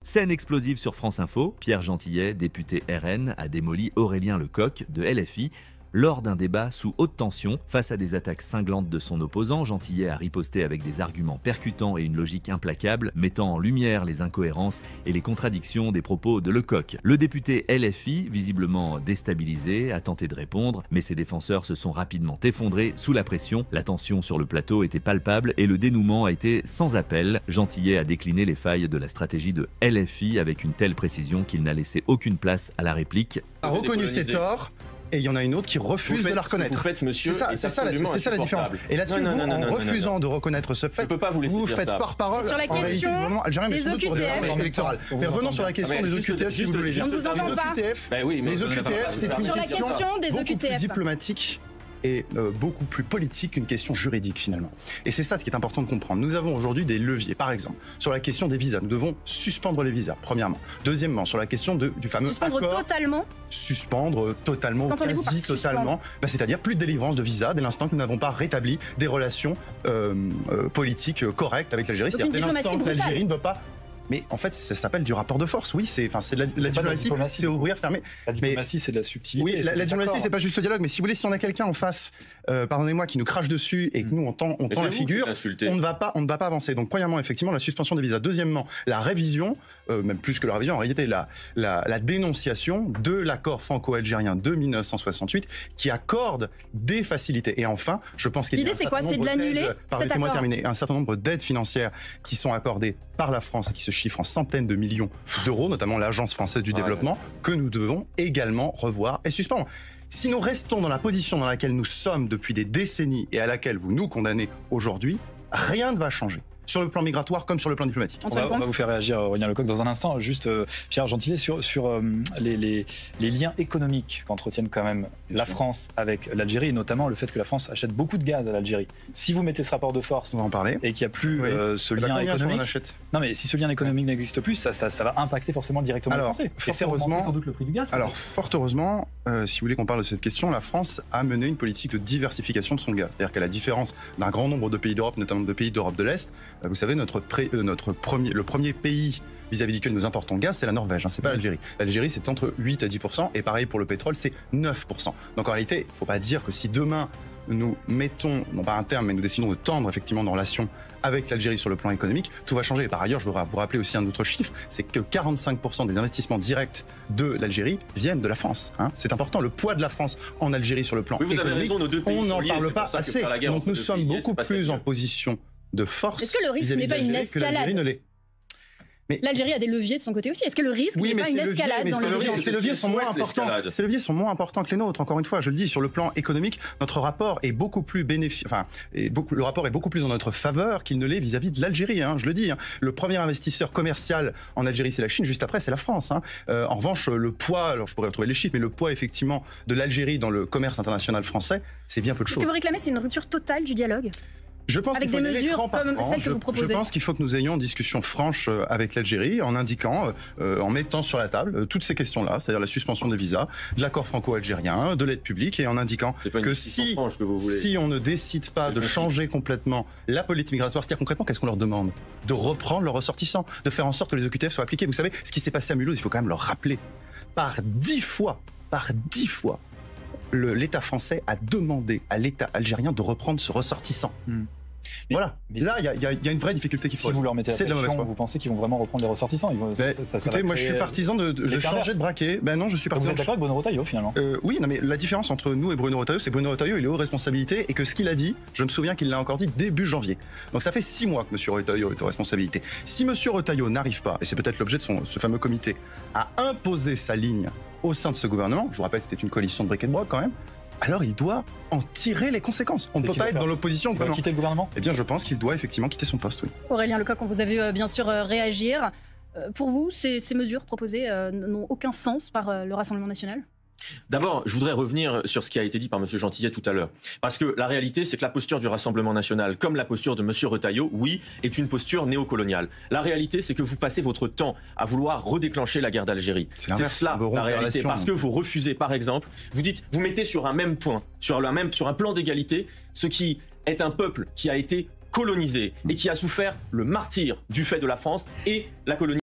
Scène explosive sur France Info, Pierre Gentillet, député RN, a démoli Aurélien Lecoq de LFI. Lors d'un débat sous haute tension, face à des attaques cinglantes de son opposant, Gentillet a riposté avec des arguments percutants et une logique implacable, mettant en lumière les incohérences et les contradictions des propos de Lecoq. Le député LFI, visiblement déstabilisé, a tenté de répondre, mais ses défenseurs se sont rapidement effondrés sous la pression. La tension sur le plateau était palpable et le dénouement a été sans appel. Gentillet a décliné les failles de la stratégie de LFI avec une telle précision qu'il n'a laissé aucune place à la réplique. A reconnu ses torts. Et il y en a une autre qui refuse de la reconnaître. Vous faites, monsieur, c'est ça la différence. Et là-dessus, en refusant de reconnaître ce fait, vous faites porte-parole sur la question des OQTF électorales. Mais revenons sur la question des OQTF, si vous voulez juste. On vous entend pas. Les OQTF, c'est une question beaucoup plus diplomatique et beaucoup plus politique qu'une question juridique finalement. Et c'est ça ce qui est important de comprendre. Nous avons aujourd'hui des leviers. Par exemple, sur la question des visas, nous devons suspendre les visas, premièrement. Deuxièmement, sur la question du fameux suspendre accord... totalement Suspendre totalement, quasi totalement. C'est-à-dire plus de délivrance de visas dès l'instant que nous n'avons pas rétabli des relations politiques correctes avec l'Algérie. C'est-à-dire dès l'instant que l'Algérie ne veut pas... Mais en fait, ça s'appelle du rapport de force. Oui, c'est de la diplomatie, c'est ouvrir, fermer. La diplomatie, c'est de la subtilité. Oui, la diplomatie, c'est pas juste le dialogue. Mais si vous voulez, si on a quelqu'un en face, pardonnez-moi, qui nous crache dessus et que nous, on tend la figure, on ne va pas avancer. Donc, premièrement, effectivement, la suspension des visas. Deuxièmement, la révision, même plus que la révision, en réalité, la dénonciation de l'accord franco-algérien de 1968 qui accorde des facilités. Et enfin, je pense qu'il y a l'idée, c'est quoi? C'est de l'annuler, cet accord. Un certain nombre d'aides financières qui sont accordées par la France et qui se chiffrent en centaines de millions d'euros, notamment l'Agence française du développement, que nous devons également revoir et suspendre. Si nous restons dans la position dans laquelle nous sommes depuis des décennies et à laquelle vous nous condamnez aujourd'hui, rien ne va changer. Sur le plan migratoire comme sur le plan diplomatique. On va vous faire réagir, Aurélien Lecoq, dans un instant. Juste, Pierre Gentillet, sur les liens économiques qu'entretiennent quand même la France avec l'Algérie, et notamment le fait que la France achète beaucoup de gaz à l'Algérie. Si vous mettez ce rapport de force on va en parler. Et qu'il n'y a plus ce lien économique, non mais si ce lien économique n'existe plus, ça va impacter forcément directement les Français. Fort heureusement, sans doute le prix du gaz. Alors, fort heureusement, si vous voulez qu'on parle de cette question, la France a mené une politique de diversification de son gaz. C'est-à-dire qu'à la différence d'un grand nombre de pays d'Europe, notamment de pays d'Europe de l'Est, vous savez, le premier pays vis-à-vis duquel nous importons gaz, c'est la Norvège, c'est pas l'Algérie. L'Algérie, c'est entre 8 à 10%, et pareil pour le pétrole, c'est 9%. Donc en réalité, il ne faut pas dire que si demain, nous mettons, non pas un terme, mais nous décidons de tendre effectivement nos relations avec l'Algérie sur le plan économique, tout va changer. Et par ailleurs, je veux vous rappeler aussi un autre chiffre, c'est que 45% des investissements directs de l'Algérie viennent de la France. C'est important, le poids de la France en Algérie sur le plan économique, on n'en parle pas assez. Donc nous sommes beaucoup plus en position de force. Est-ce que le risque n'est pas une escalade? L'Algérie a des leviers de son côté aussi. Est-ce que le risque n'est pas une escalade dans les Ces leviers sont moins importants. Ces leviers sont moins importants que les nôtres. Encore une fois, je le dis, sur le plan économique, notre rapport est beaucoup plus le rapport est beaucoup plus en notre faveur qu'il ne l'est vis-à-vis de l'Algérie. Je le dis. Le premier investisseur commercial en Algérie, c'est la Chine. Juste après, c'est la France. En revanche, le poids, alors je pourrais retrouver les chiffres, mais le poids effectivement de l'Algérie dans le commerce international français, c'est bien peu de choses. Ce que vous réclamez, c'est une rupture totale du dialogue. Je pense avec des mesures comme celles que vous proposez. Je pense qu'il faut que nous ayons une discussion franche avec l'Algérie en indiquant, en mettant sur la table toutes ces questions-là, c'est-à-dire la suspension des visas, de l'accord franco-algérien, de l'aide publique, et en indiquant que si on ne décide pas de changer complètement la politique migratoire, c'est-à-dire concrètement, qu'est-ce qu'on leur demande? De reprendre leurs ressortissants, de faire en sorte que les OQTF soient appliqués. Vous savez, ce qui s'est passé à Mulhouse, il faut quand même le rappeler. Par 10 fois, l'État français a demandé à l'État algérien de reprendre ce ressortissant. Voilà. Mais là, il y a une vraie difficulté qui se pose. Si vous leur mettez la pression, vous pensez qu'ils vont vraiment reprendre les ressortissants? Écoutez, moi je suis partisan de changer de braquet. Non, je suis partisan. Vous êtes d'accord avec Bruno Retailleau finalement? Oui, non, mais la différence entre nous et Bruno Retailleau, c'est que Bruno Retailleau, il est aux responsabilités et que ce qu'il a dit, je me souviens qu'il l'a encore dit début janvier. Donc ça fait 6 mois que M. Retailleau est aux responsabilités. Si M. Retailleau n'arrive pas, et c'est peut-être l'objet de ce fameux comité, à imposer sa ligne au sein de ce gouvernement, je vous rappelle que c'était une coalition de briquet de broc quand même, alors il doit en tirer les conséquences. On ne peut pas être dans l'opposition. Il doit quitter le gouvernement? Eh bien, je pense qu'il doit effectivement quitter son poste, oui. Aurélien Lecoq, on vous a vu bien sûr réagir. Pour vous, ces mesures proposées n'ont aucun sens par le Rassemblement national? D'abord, je voudrais revenir sur ce qui a été dit par M. Gentillet tout à l'heure. Parce que la réalité, c'est que la posture du Rassemblement national, comme la posture de M. Retailleau, oui, est une posture néocoloniale. La réalité, c'est que vous passez votre temps à vouloir redéclencher la guerre d'Algérie. C'est cela, la réalité. Parce que vous refusez, par exemple, vous mettez sur un même point, sur un plan d'égalité, ce qui est un peuple qui a été colonisé et qui a souffert le martyre du fait de la France et la colonisation.